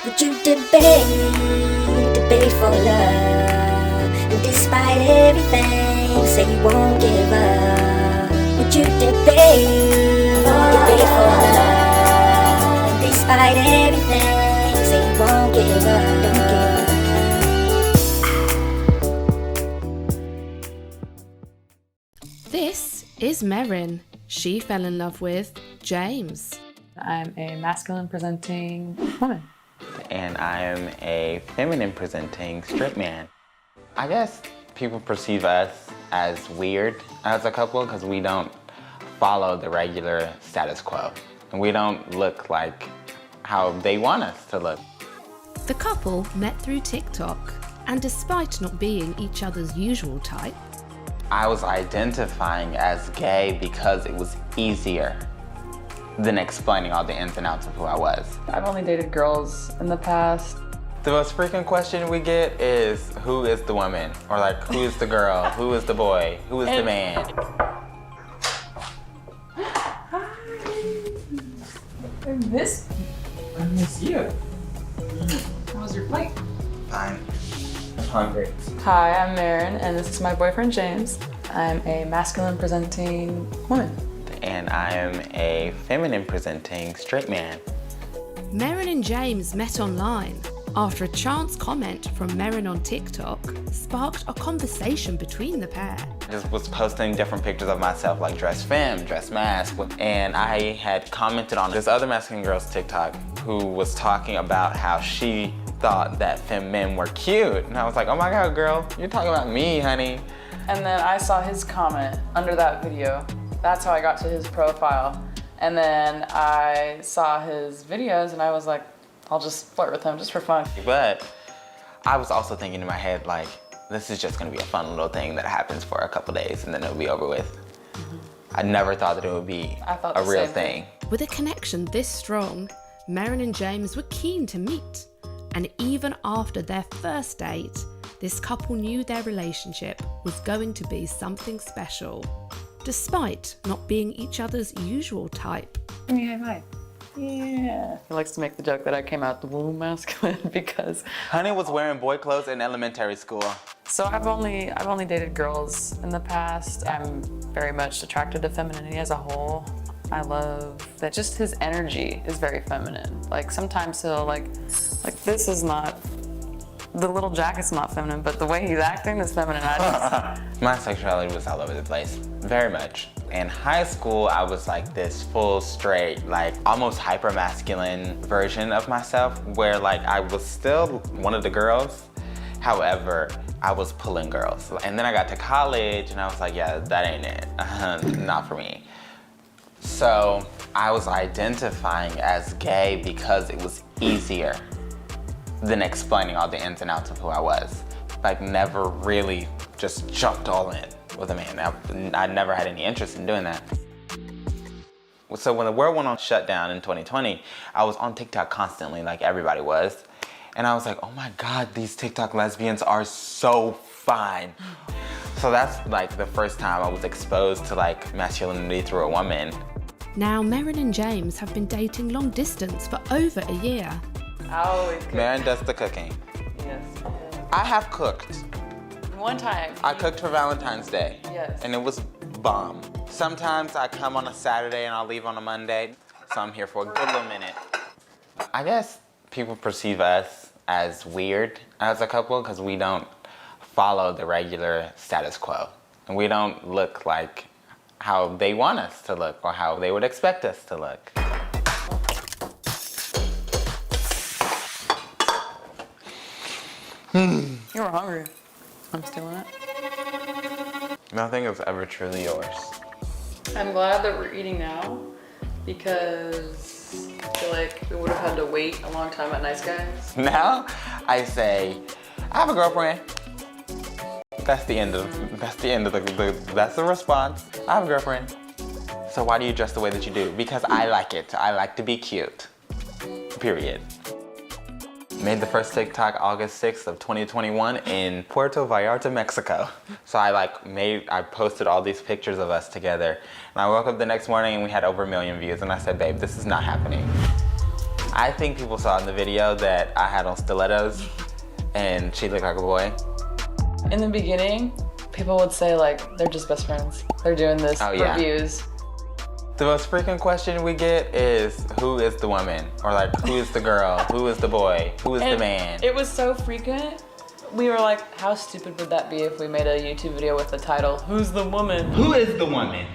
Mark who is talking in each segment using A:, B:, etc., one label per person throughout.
A: Would you debate for love? And despite everything, say you won't give up. Would you debate for love? And despite everything, say you won't give up. Don't give up.
B: This is Merrin. She fell in love with James.
C: I'm a masculine presenting woman.
D: And I am a feminine presenting straight man. I guess people perceive us as weird as a couple because we don't follow the regular status quo. And we don't look like how they want us to look.
B: The couple met through TikTok, and despite not being each other's usual type,
D: I was identifying as gay because it was easier than explaining all the ins and outs of who I was.
C: I've only dated girls in the past.
D: The most frequent question we get is, who is the woman? Or like, who is the girl? Who is the boy? Who is the man?
C: I miss you. How was your flight?
D: Fine. Hungry.
C: Hi, I'm Merrin, and this is my boyfriend James. I'm a masculine presenting woman.
D: And I am a feminine presenting straight man.
B: Merrin and James met online after a chance comment from Merrin on TikTok sparked a conversation between the pair.
D: I just was posting different pictures of myself, like dress femme, dress mask, and I had commented on this other Mexican girl's TikTok who was talking about how she thought that femme men were cute. And I was like, oh my God, girl, you're talking about me, honey.
C: And then I saw his comment under that video. That's how I got to his profile. And then I saw his videos and I was like, I'll just flirt with him just for fun.
D: But I was also thinking in my head, like, this is just gonna be a fun little thing that happens for a couple days and then it'll be over with. I never thought that it would be a real thing.
B: With a connection this strong, Merrin and James were keen to meet. And even after their first date, this couple knew their relationship was going to be something special, despite not being each other's usual type.
C: Give me a high five. Yeah. He likes to make the joke that I came out the womb masculine because
D: Honey was wearing boy clothes in elementary school.
C: So I've only dated girls in the past. I'm very much attracted to femininity as a whole. I love that just his energy is very feminine. Like sometimes he'll like this is not, the little jacket's not feminine, but the way he's acting is feminine.
D: My sexuality was all over the place, very much. In high school, I was like this full straight, like almost hyper masculine version of myself where like I was still one of the girls. However, I was pulling girls. And then I got to college and I was like, yeah, that ain't it, not for me. So I was identifying as gay because it was easier than explaining all the ins and outs of who I was. Like never really just jumped all in with a man. I never had any interest in doing that. So when the world went on shutdown in 2020, I was on TikTok constantly like everybody was. And I was like, oh my God, these TikTok lesbians are so fine. So that's like the first time I was exposed to like masculinity through a woman.
B: Now, Merrin and James have been dating long distance for over a year.
D: Merrin does the cooking.
C: Yes.
D: I have cooked.
C: One time.
D: I cooked for Valentine's Day.
C: Yes.
D: And it was bomb. Sometimes I come on a Saturday and I'll leave on a Monday. So I'm here for a good little minute. I guess people perceive us as weird as a couple because we don't follow the regular status quo. And we don't look like how they want us to look or how they would expect us to look.
C: You were hungry. I'm stealing it.
D: Nothing is ever truly yours.
C: I'm glad that we're eating now because I feel like we would have had to wait a long time at Nice Guys.
D: Now I say, I have a girlfriend. That's the end of that's the response. I have a girlfriend. So why do you dress the way that you do? Because I like it. I like to be cute. Period. Made the first TikTok August 6th of 2021 in Puerto Vallarta, Mexico. So I posted all these pictures of us together. And I woke up the next morning and we had over 1 million views. And I said, babe, this is not happening. I think people saw in the video that I had on stilettos and she looked like a boy.
C: In the beginning, people would say like, they're just best friends. They're doing this for views.
D: The most frequent question we get is, who is the woman? Or like, who is the girl? Who is the boy? Who is the man?
C: It was so frequent. We were like, how stupid would that be if we made a YouTube video with the title, Who's the Woman?
D: Who is the woman?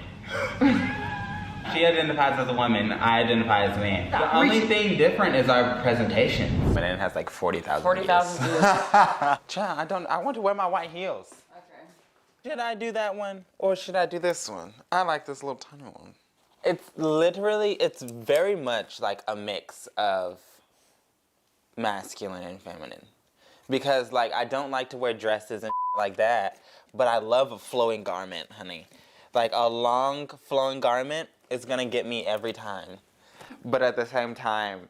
D: She identifies as a woman, I identify as a man. The only thing different is our presentation. But it has like 40,000
C: 40,000 views.
D: Child, I want to wear my white heels.
C: Okay.
D: Should I do that one or should I do this one? I like this little tiny one. It's very much like a mix of masculine and feminine. Because like, I don't like to wear dresses and like that, but I love a flowing garment, honey. Like a long flowing garment is gonna get me every time. But at the same time,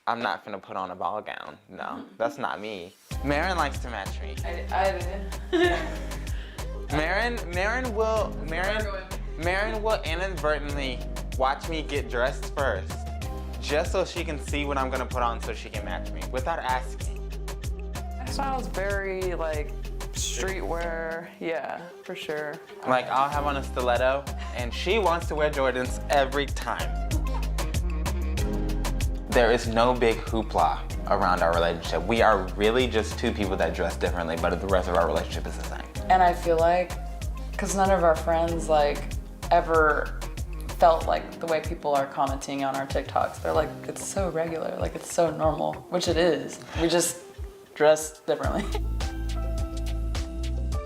D: I'm not gonna put on a ball gown. No, that's not me. Marin likes to match me. Marin will inadvertently watch me get dressed first, just so she can see what I'm gonna put on so she can match me without asking.
C: My style's very like streetwear, yeah, for sure.
D: Like I'll have on a stiletto and she wants to wear Jordans every time. There is no big hoopla around our relationship. We are really just two people that dress differently, but the rest of our relationship is the same.
C: And I feel like, cause none of our friends like ever felt like the way people are commenting on our TikToks. They're like, it's so regular, like it's so normal, which it is. We just dress differently.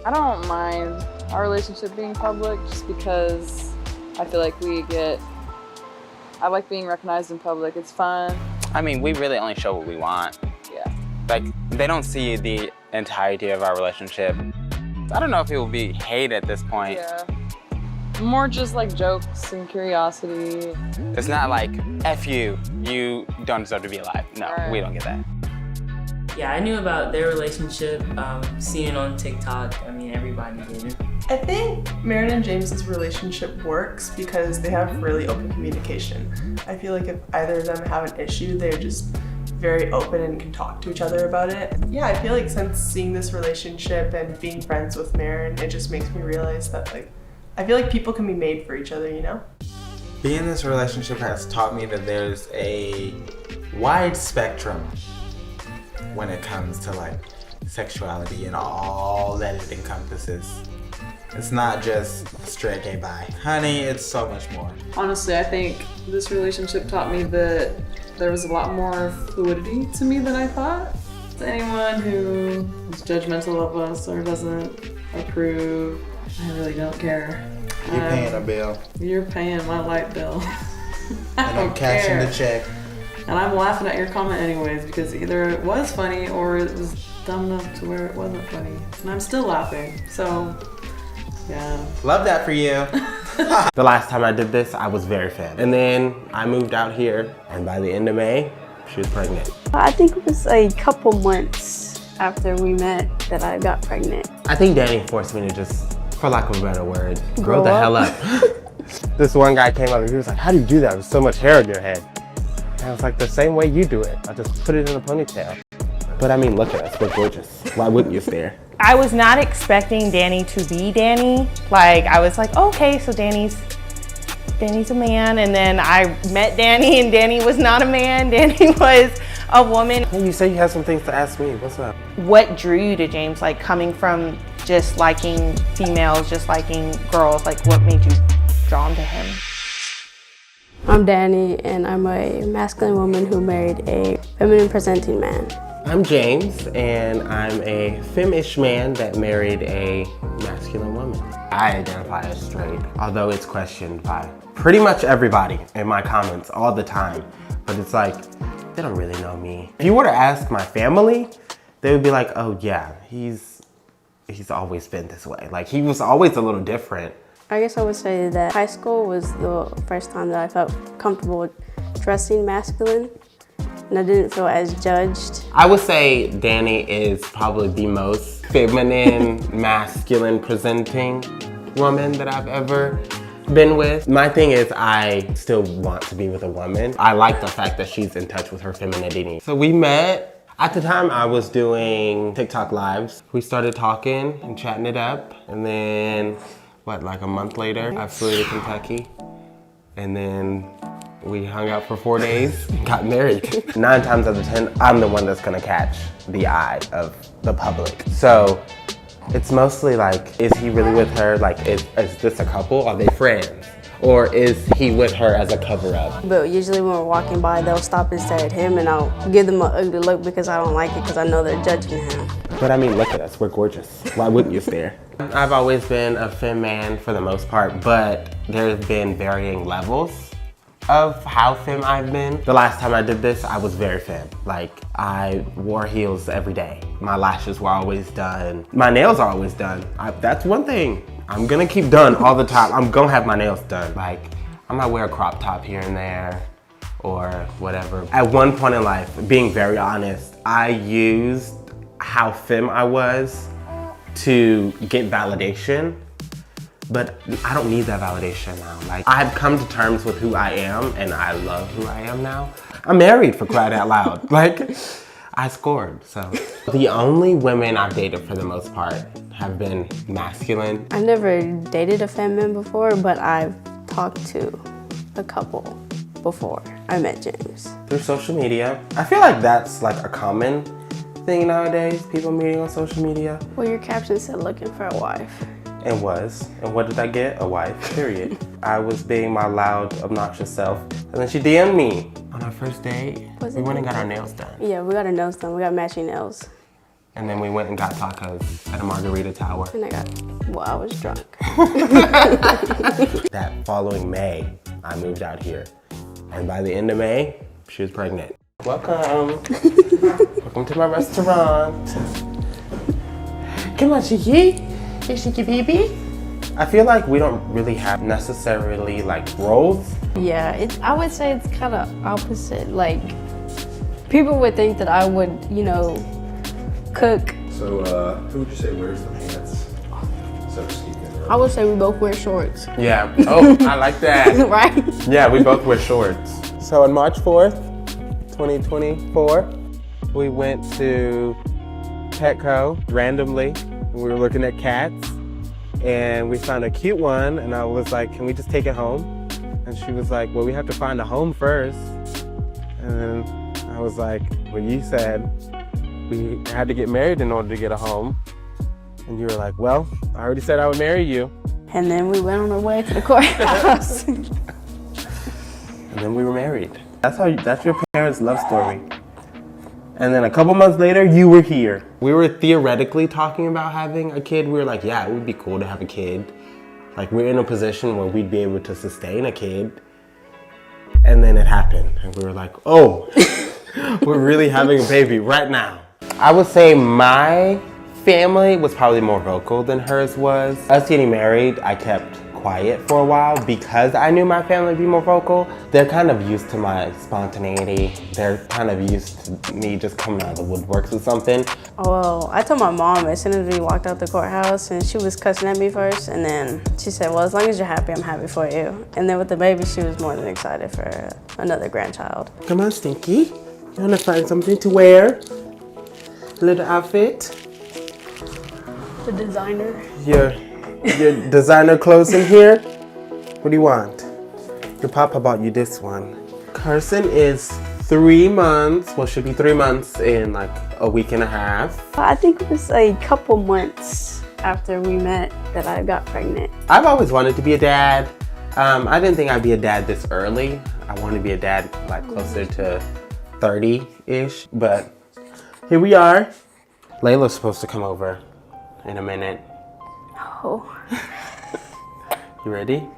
C: I don't mind our relationship being public just because I feel like I like being recognized in public. It's fun.
D: I mean, we really only show what we want.
C: Yeah.
D: Like, they don't see the entirety of our relationship. I don't know if it will be hate at this point.
C: Yeah. More just like jokes and curiosity.
D: It's not like, F you don't deserve to be alive. No,
C: right.
D: We don't get that.
E: Yeah, I knew about their relationship, seeing it on TikTok. I mean, everybody did.
F: I think Marin and James's relationship works because they have really open communication. I feel like if either of them have an issue, they're just very open and can talk to each other about it. Yeah, I feel like since seeing this relationship and being friends with Marin, it just makes me realize that like, I feel like people can be made for each other, you know?
D: Being in this relationship has taught me that there's a wide spectrum when it comes to like sexuality and all that it encompasses. It's not just straight gay bi. Honey, it's so much more.
C: Honestly, I think this relationship taught me that there was a lot more fluidity to me than I thought. To anyone who is judgmental of us or doesn't approve, I really don't care.
D: You're paying a bill.
C: You're paying my light bill.
D: And I'm cashing the check.
C: And I'm laughing at your comment anyways because either it was funny or it was dumb enough to where it wasn't funny. And I'm still laughing, so yeah.
D: Love that for you. The last time I did this, I was very fat. And then I moved out here, and by the end of May, she was pregnant.
G: I think it was a couple months after we met that I got pregnant.
H: I think Danny forced me to just, for lack of a better word, grow the
G: up.
H: hell up. This one guy came up and he was like, how do you do that with so much hair in your head? And I was like, the same way you do it. I just put it in a ponytail. But I mean, look at us, we're gorgeous. Why wouldn't you stare?
I: I was not expecting Danny to be Danny. Like, I was like, okay, so Danny's a man. And then I met Danny and Danny was not a man. Danny was a woman.
H: Hey, you say you have some things to ask me. What's up?
I: What drew you to James? Like, coming from just liking females, just liking girls, like what made you drawn to him?
G: I'm Danny, and I'm a masculine woman who married a feminine presenting man.
H: I'm James, and I'm a femme-ish man that married a masculine woman. I identify as straight, although it's questioned by pretty much everybody in my comments all the time. But it's like, they don't really know me. If you were to ask my family, they would be like, oh yeah, he's always been this way. Like, he was always a little different.
G: I guess I would say that high school was the first time that I felt comfortable dressing masculine, and I didn't feel as judged.
H: I would say Danny is probably the most feminine, masculine presenting woman that I've ever been with. My thing is I still want to be with a woman. I like the fact that she's in touch with her femininity. So we met. At the time I was doing TikTok lives. We started talking and chatting it up. And then, like a month later, I flew to Kentucky. And then we hung out for 4 days, got married. 9 times out of 10, I'm the one that's gonna catch the eye of the public. So it's mostly like, is he really with her? Like, is this a couple? Are they friends? Or is he with her as a cover-up?
G: But usually when we're walking by, they'll stop and stare at him, and I'll give them an ugly look because I don't like it because I know they're judging him.
H: But I mean, look at us, we're gorgeous. Why wouldn't you stare? I've always been a femme man for the most part, but there's been varying levels of how femme I've been. The last time I did this, I was very femme. Like, I wore heels every day. My lashes were always done. My nails are always done. That's one thing I'm gonna keep done all the time. I'm gonna have my nails done. Like, I might wear a crop top here and there or whatever. At one point in life, being very honest, I used how femme I was to get validation, but I don't need that validation now. Like, I've come to terms with who I am, and I love who I am now. I'm married, for crying out loud. Like, I scored, so. The only women I've dated for the most part have been masculine.
G: I've never dated a femme man before, but I've talked to a couple before I met James.
H: Through social media. I feel like that's like a common thing nowadays, people meeting on social media.
G: Well, your caption said looking for a wife.
H: And what did I get? A wife, period. I was being my loud, obnoxious self. And then she DM'd me on our first date. We went and got our nails done.
G: Yeah, we got our nails done. We got matching nails.
H: And then we went and got tacos at a margarita tower.
G: And I was drunk.
H: That following May, I moved out here. And by the end of May, she was pregnant. Welcome. Welcome to my restaurant. Come on, Cheeky. Hey, Cheeky baby. I feel like we don't really have necessarily like roles.
G: Yeah, I would say it's kind of opposite. Like, people would think that I would, cook.
J: So, who would you say wears the pants? So to speak.
G: I would say we both wear shorts.
H: Yeah. Oh, I like that.
G: Right?
H: Yeah, we both wear shorts. So on March 4th, 2024, we went to Petco randomly. We were looking at cats and we found a cute one, and I was like, can we just take it home? And she was like, well, we have to find a home first. And then I was like, well, you said we had to get married in order to get a home. And you were like, well, I already said I would marry you.
G: And then we went on our way to the courthouse.
H: And then we were married. That's your parents' love story. And then a couple months later, you were here. We were theoretically talking about having a kid. We were like, yeah, it would be cool to have a kid. Like, we're in a position where we'd be able to sustain a kid. And then it happened. And we were like, oh, we're really having a baby right now. I would say my family was probably more vocal than hers was. Us getting married, I kept quiet for a while because I knew my family would be more vocal. They're kind of used to my spontaneity. They're kind of used to me just coming out of the woodworks with something.
G: Well, I told my mom as soon as we walked out the courthouse, and she was cussing at me first, and then she said, well, as long as you're happy, I'm happy for you. And then with the baby, she was more than excited for another grandchild.
H: Come on, Stinky. You wanna find something to wear? A little outfit?
G: The designer.
H: Your designer clothes in here? What do you want? Your papa bought you this one. Carson is 3 months. Well, should be 3 months in like a week and a half.
G: I think it was a couple months after we met that I got pregnant.
H: I've always wanted to be a dad. I didn't think I'd be a dad this early. I wanted to be a dad like closer to 30-ish, but here we are. Layla's supposed to come over in a minute.
G: Oh.
H: You ready?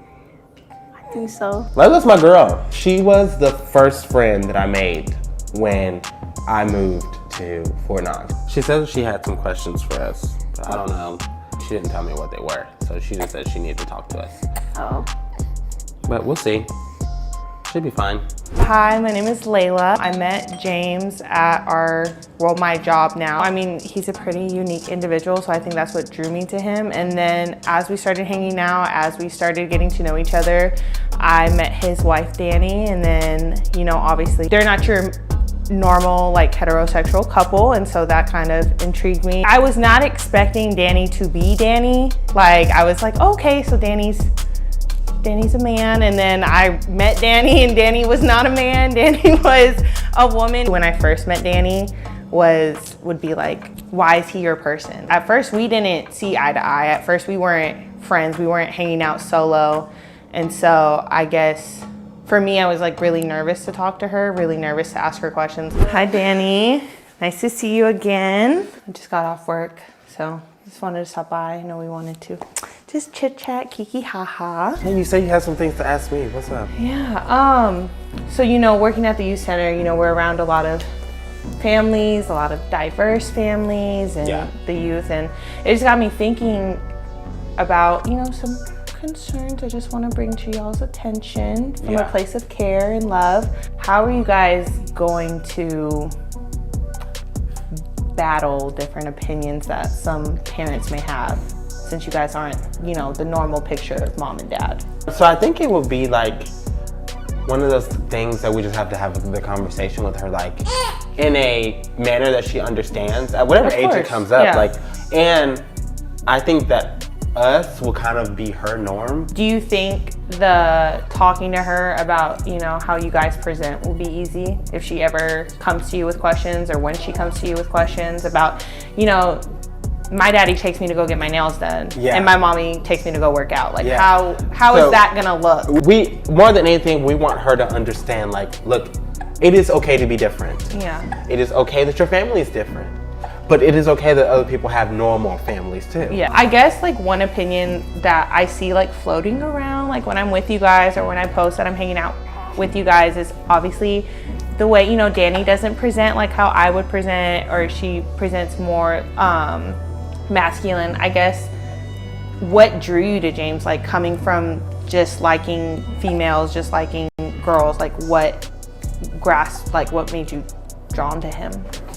G: I think so.
H: Layla's my girl. She was the first friend that I made when I moved to Fort Knox. She said she had some questions for us, but I don't know. She didn't tell me what they were, so she just said she needed to talk to us.
G: Oh.
H: But we'll see. Should be fine.
I: Hi, my name is Layla. I met James at my job now. I mean, he's a pretty unique individual, so I think that's what drew me to him. And then as we started hanging out, as we started getting to know each other, I met his wife, Danny, and then, you know, obviously they're not your normal like heterosexual couple, and so that kind of intrigued me. I was not expecting Danny to be Danny. Like I was like, okay, so Danny's a man, and then I met Danny and Danny was not a man. Danny was a woman. When I first met Danny would be like, why is he your person? At first we didn't see eye to eye. At first we weren't friends, we weren't hanging out solo, and so I guess for me, I was like really nervous to talk to her, really nervous to ask her questions. Hi, Danny. Nice to see you again. I just got off work, so just wanted to stop by. I know we wanted to just chit chat, kiki haha.
H: Hey, you said you had some things to ask me. What's up?
I: Yeah, so you know, working at the youth center, you know, we're around a lot of families, a lot of diverse families and the youth, and it just got me thinking about, you know, some concerns I just want to bring to y'all's attention from a place of care and love. How are you guys going to battle different opinions that some parents may have, since you guys aren't, you know, the normal picture of mom and dad?
H: So I think it would be like one of those things that we just have to have the conversation with her, like in a manner that she understands at whatever age it comes up. Like, and I think that us will kind of be her norm.
I: Do you think the talking to her about, you know, how you guys present will be easy if she ever comes to you with questions, or when she comes to you with questions about, you know, my daddy takes me to go get my nails done and my mommy takes me to go work out. Like how is that gonna look?
H: We, more than anything, we want her to understand, like, look, it is okay to be different.
I: Yeah.
H: It is okay that your family is different. But it is okay that other people have normal families too.
I: Yeah, I guess like one opinion that I see like floating around, like when I'm with you guys or when I post that I'm hanging out with you guys, is obviously the way, you know, Danny doesn't present like how I would present, or she presents more masculine. I guess what drew you to James, like coming from just liking females, just liking girls, like what made you drawn to him?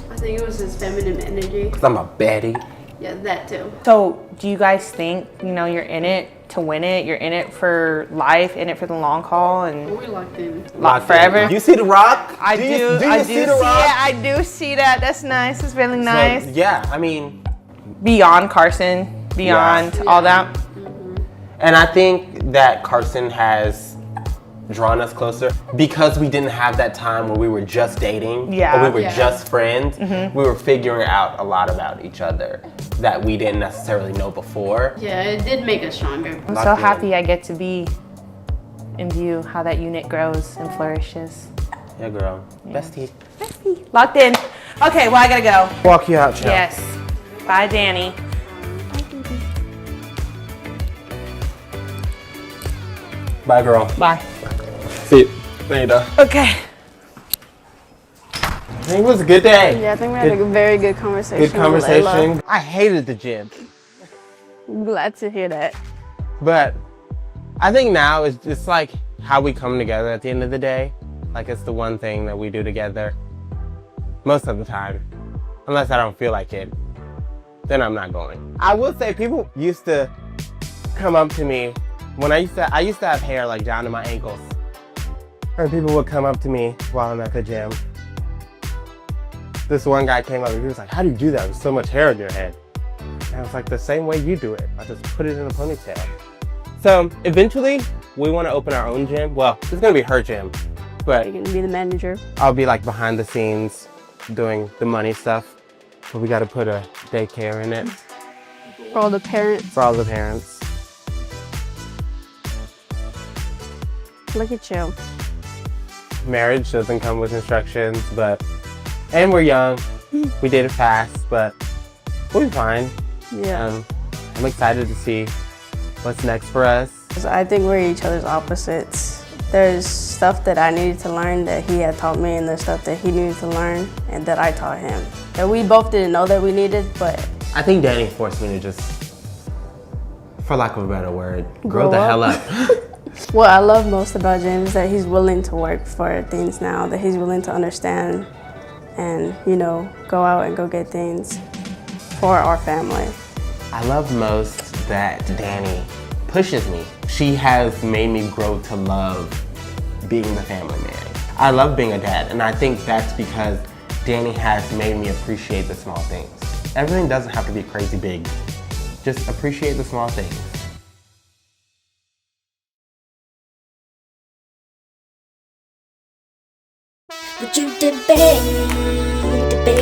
G: I think it was his feminine energy.
H: 'Cause I'm a baddie.
G: Yeah, that too.
I: So do you guys think, you know, you're in it to win it? You're in it for life, in it for the long haul, and
G: We're locked in.
I: locked forever?
H: You see The Rock?
I: I do.
H: You see The Rock?
I: Yeah, I do see that. That's nice. It's really nice.
H: So, yeah, I mean,
I: Beyond Carson, beyond all that.
H: and I think that Carson has drawn us closer because we didn't have that time where we were just dating or we were just friends. We were figuring out a lot about each other that we didn't necessarily know before.
G: Yeah, it did make us stronger.
I: I'm so happy I get to be in view how that unit grows and flourishes.
H: Yeah, girl. Bestie.
I: Locked in. Okay, well, I gotta go.
H: Walk you out, child.
I: Yes. Bye, Danny.
H: Bye, girl.
I: Bye.
H: See you later.
I: Okay.
H: I think it was a good day.
G: Yeah, I think we had a very good conversation.
H: Good conversation. I hated the gym.
G: I'm glad to hear that.
H: But I think now it's just like how we come together at the end of the day. Like it's the one thing that we do together most of the time. Unless I don't feel like it, then I'm not going. I will say people used to come up to me when I used to have hair like down to my ankles. And people would come up to me while I'm at the gym. This one guy came up and he was like, how do you do that with so much hair in your head? And I was like, the same way you do it. I just put it in a ponytail. So eventually we want to open our own gym. Well, it's gonna be her gym, but
G: You're gonna be the manager.
H: I'll be like behind the scenes doing the money stuff. But we gotta put a daycare in it.
G: For all the parents.
H: For all the parents.
G: Look at you.
H: Marriage doesn't come with instructions, and we're young. We did it fast, but we'll be fine.
G: Yeah.
H: I'm excited to see what's next for us.
G: I think we're each other's opposites. There's stuff that I needed to learn that he had taught me, and there's stuff that he needed to learn and that I taught him. That we both didn't know that we needed, but
H: I think Danny forced me to just, for lack of a better word, grow the
G: Grow
H: hell
G: up.
H: up.
G: What I love most about James is that he's willing to work for things now, that he's willing to understand and, you know, go out and go get things for our family.
H: I love most that Danny pushes me. She has made me grow to love being the family man. I love being a dad, and I think that's because Danny has made me appreciate the small things. Everything doesn't have to be crazy big. Just appreciate the small things.
A: Would you debate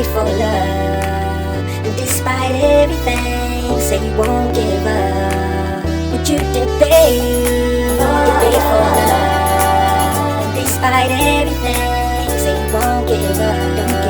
A: for love? And despite everything, say you won't give up. Would you debate for love? And despite everything, say you won't give up.